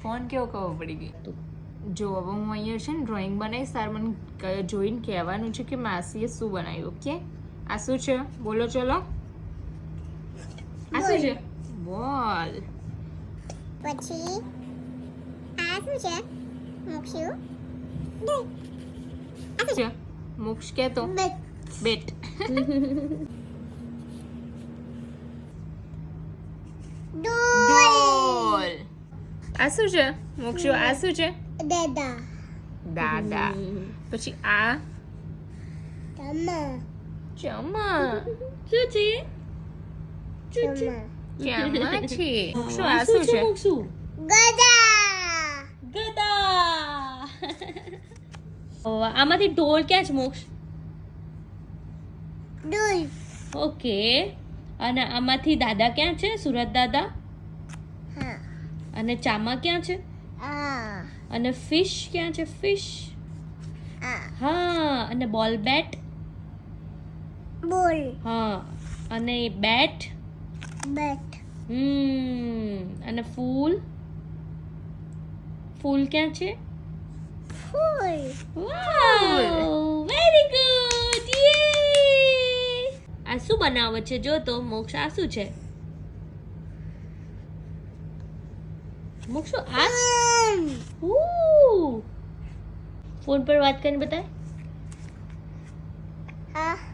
phone કેવો ખબર પડી ગઈ તું જો હવે હું અહીંયા છે ને ડ્રોઈંગ બનાવીશ તાર મને જોઈને કહેવાનું છે કે માસીએ શું બનાવ્યું ઓકે આ શું છે બોલો ચલો આ શું છે બોલ પછી આ શું છે મોક્ષું આ શું છે મોક્ષ કે તો બેટ ડોલ આ શું છે મોક્ષુ આ શું છે દાદા દાદા પછી આ તમા ચમા શું છે ચમા છે મોક્ષુ આ શું છે ગદા ગદા આમાંથી ઢોલ ક્યાં છે મોક્ષ ડોલ ઓકે અને આમાંથી દાદા ક્યાં છે સુરત દાદા હા અને ચામા ક્યાં છે આ અને ફિશ ક્યાં છે ફિશ આ હા અને બોલ બેટ બોલ હા અને બેટ બેટ અને ફૂલ ફૂલ ક્યાં છે ફૂલ વાવ વેરી ગુડ યે આ શું બનાવે છે જો તો મોક્ષ આ શું છે મોક્ષ આ ફોન પર વાત કરીને બતાય આ